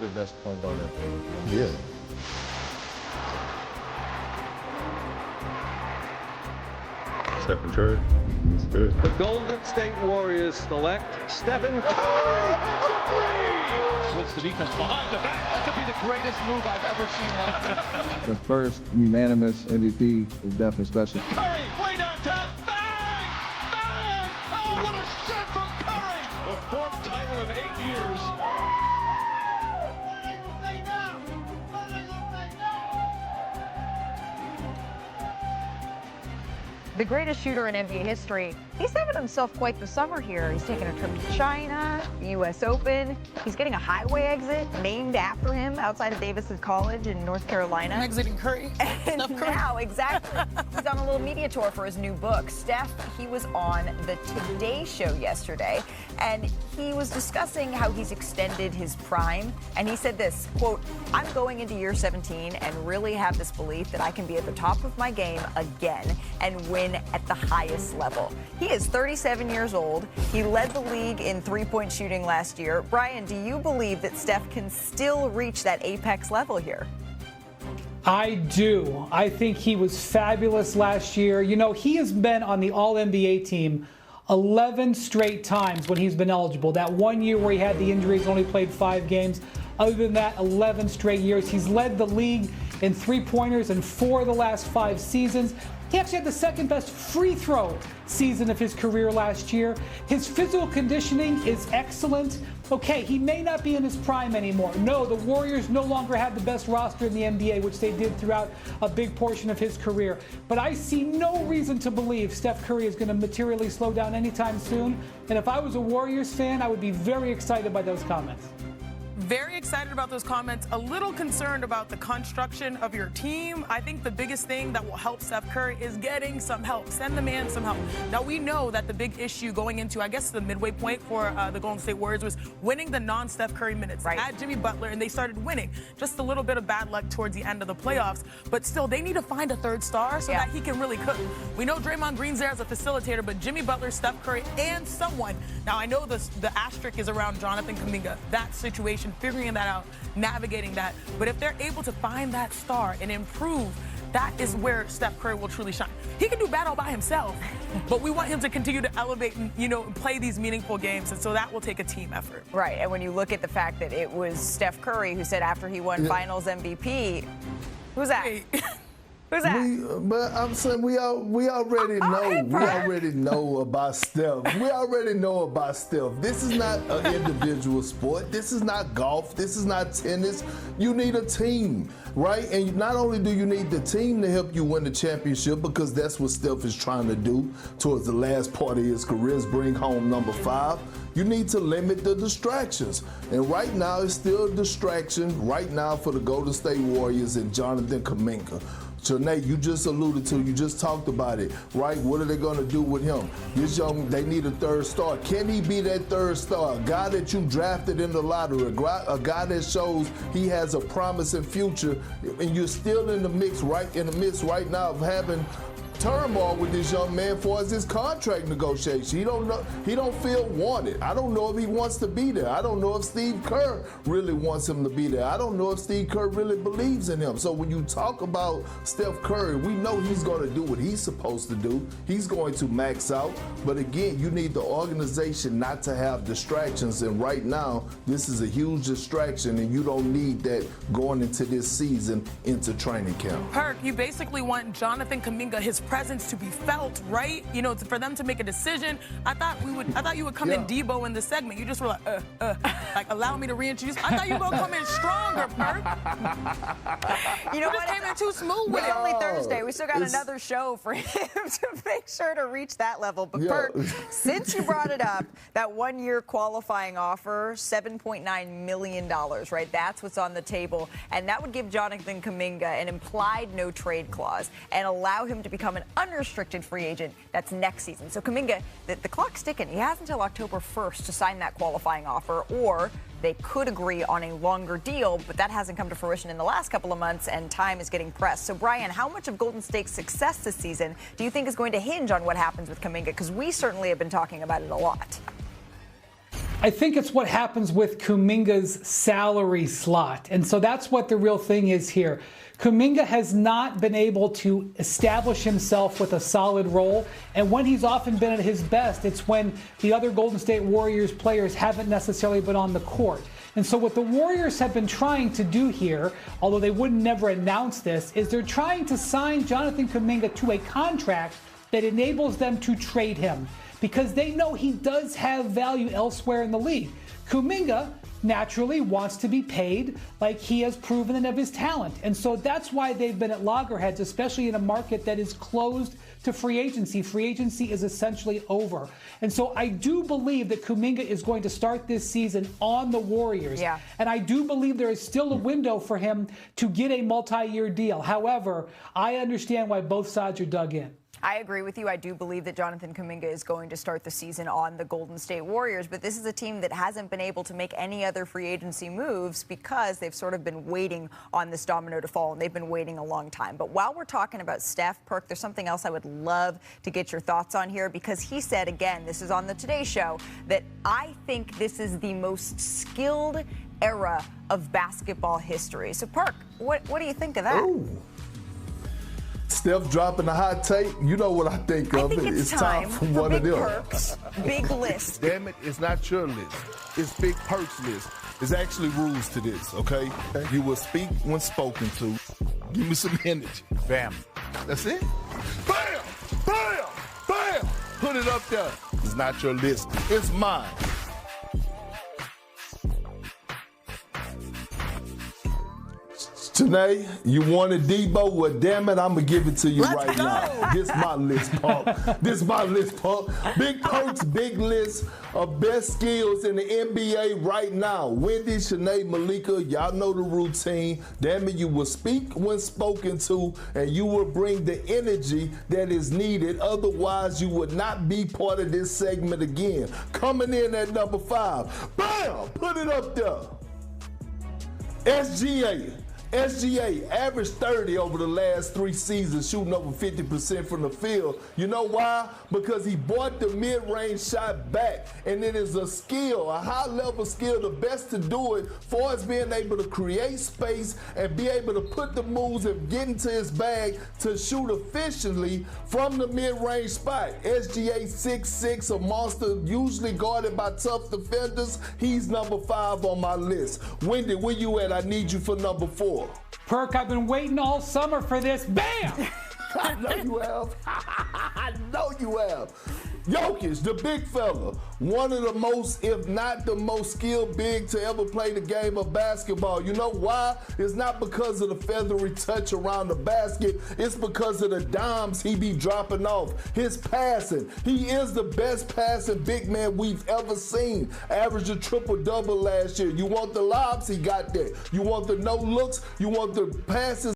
the best point guard ever. Yeah. Stephen Curry. That's good. The Golden State Warriors select Stephen Curry. Puts the defense behind the back. That could be the greatest move I've ever seen. The first unanimous MVP is definitely special. Curry, way downtown. Bang! Bang! Oh, what a shot from Curry! The fourth title in 8 years. The greatest shooter in NBA history. He's having himself quite the summer here. He's taking a trip to China, the U.S. Open. He's getting a highway exit named after him outside of Davis's College in North Carolina. Exiting Curry. And now, exactly, he's on a little media tour for his new book. Steph, he was on the Today Show yesterday, and he was discussing how he's extended his prime. And he said this, quote, "I'm going into year 17 and really have this belief that I can be at the top of my game again and win at the highest level." He is 37 years old. He led the league in three-point shooting last year. Brian, do you believe that Steph can still reach that apex level here? I do. I think he was fabulous last year. You know, he has been on the All-NBA team 11 straight times when he's been eligible. That 1 year where he had the injuries, only played 5 games. Other than that, 11 straight years. He's led the league in three-pointers in 4 of the last 5 seasons. He actually had the second best free throw season of his career last year. His physical conditioning is excellent. Okay, he may not be in his prime anymore. No, the Warriors no longer have the best roster in the NBA, which they did throughout a big portion of his career. But I see no reason to believe Steph Curry is going to materially slow down anytime soon. And if I was a Warriors fan, I would be very excited by those comments. Very excited about those comments. A little concerned about the construction of your team. I think the biggest thing that will help Steph Curry is getting some help. Send the man some help. Now, we know that the big issue going into, I guess, the midway point for the Golden State Warriors was winning the non-Steph Curry minutes. Right. Add Jimmy Butler, and they started winning. Just a little bit of bad luck towards the end of the playoffs. But still, they need to find a third star so that he can really cook. We know Draymond Green's there as a facilitator, but Jimmy Butler, Steph Curry, and someone. Now, I know the asterisk is around Jonathan Kuminga. That situation, figuring that out, navigating that. But if they're able to find that star and improve, that is where Steph Curry will truly shine. He can do bad all by himself, but we want him to continue to elevate and, play these meaningful games. And so that will take a team effort. Right. And when you look at the fact that it was Steph Curry who said after he won Finals MVP, who's that? Who's that? But I'm saying we already know. We already know about Steph. We already know about Steph. This is not an individual sport. This is not golf. This is not tennis. You need a team, right? And not only do you need the team to help you win the championship, because that's what Steph is trying to do towards the last part of his career, is bring home number 5. You need to limit the distractions. And right now, it's still a distraction right now for the Golden State Warriors and Jonathan Kuminga. Janae, you just alluded to, you just talked about it, right? What are they going to do with him? They need a third star. Can he be that third star? A guy that you drafted in the lottery, a guy that shows he has a promising future, and you're still in the midst right now of having turmoil with this young man for his contract negotiation. He don't feel wanted. I don't know if he wants to be there. I don't know if Steve Kerr really wants him to be there. I don't know if Steve Kerr really believes in him. So when you talk about Steph Curry, we know he's going to do what he's supposed to do. He's going to max out. But again, you need the organization not to have distractions. And right now, this is a huge distraction, and you don't need that going into this season, into training camp. Perk, you basically want Jonathan Kuminga, his presence to be felt, right? For them to make a decision. I thought you would come in Debo in this segment. You just were like allow me to reintroduce. I thought you were gonna come in stronger, Perk. You know just came in too smooth with It's it. only Thursday. We still got another show for him to make sure to reach that level. But Perk, since you brought it up, that 1-year qualifying offer, $7.9 million, right? That's what's on the table. And that would give Jonathan Kuminga an implied no trade clause and allow him to become an unrestricted free agent. That's next season. So Kuminga, the clock's ticking. He has until October 1st to sign that qualifying offer, or they could agree on a longer deal, but that hasn't come to fruition in the last couple of months, and time is getting pressed. So, Brian, how much of Golden State's success this season do you think is going to hinge on what happens with Kuminga? Because we certainly have been talking about it a lot. I think it's what happens with Kuminga's salary slot. And so that's what the real thing is here. Kuminga has not been able to establish himself with a solid role. And when he's often been at his best, it's when the other Golden State Warriors players haven't necessarily been on the court. And so what the Warriors have been trying to do here, although they would never announce this, is they're trying to sign Jonathan Kuminga to a contract that enables them to trade him, because they know he does have value elsewhere in the league. Kuminga naturally wants to be paid like he has proven of his talent. And so that's why they've been at loggerheads, especially in a market that is closed to free agency. Free agency is essentially over. And so I do believe that Kuminga is going to start this season on the Warriors. Yeah. And I do believe there is still a window for him to get a multi-year deal. However, I understand why both sides are dug in. I agree with you. I do believe that Jonathan Kuminga is going to start the season on the Golden State Warriors, but this is a team that hasn't been able to make any other free agency moves because they've sort of been waiting on this domino to fall, and they've been waiting a long time. But while we're talking about Steph, Perk, there's something else I would love to get your thoughts on here, because he said, again, this is on the Today Show, that I think this is the most skilled era of basketball history. So, Perk, what do you think of that? Ooh. Steph dropping the hot take, you know what I think of it. It's time for one big of them. Perks, big list. Damn it, it's not your list. It's Big Perk's list. There's actually rules to this, okay? You will speak when spoken to. Give me some energy. Bam. That's it. Bam! Bam! Bam! Put it up there. It's not your list. It's mine. Janae, you wanted Debo? Well, damn it, I'm going to give it to you right now. This my list, Pump. This my list, Pump. Big Perk's big list of best skills in the NBA right now. Wendy, Shanae, Malika, y'all know the routine. Damn it, you will speak when spoken to, and you will bring the energy that is needed. Otherwise, you would not be part of this segment again. Coming in at number 5. Bam! Put it up there. SGA averaged 30 over the last 3 seasons, shooting over 50% from the field. You know why? Because he brought the mid-range shot back, and it is a skill, a high-level skill, the best to do it, for us being able to create space and be able to put the moves and get into his bag to shoot efficiently from the mid-range spot. SGA 6'6", a monster, usually guarded by tough defenders. He's number 5 on my list. Wendy, where you at? I need you for number 4. Perk, I've been waiting all summer for this. Bam! I know you have. I know you have. Jokic, the big fella, one of the most, if not the most skilled big to ever play the game of basketball. You know why? It's not because of the feathery touch around the basket. It's because of the dimes he be dropping off. His passing. He is the best passing big man we've ever seen. Averaged a triple-double last year. You want the lobs? He got that. You want the no looks? You want the passes?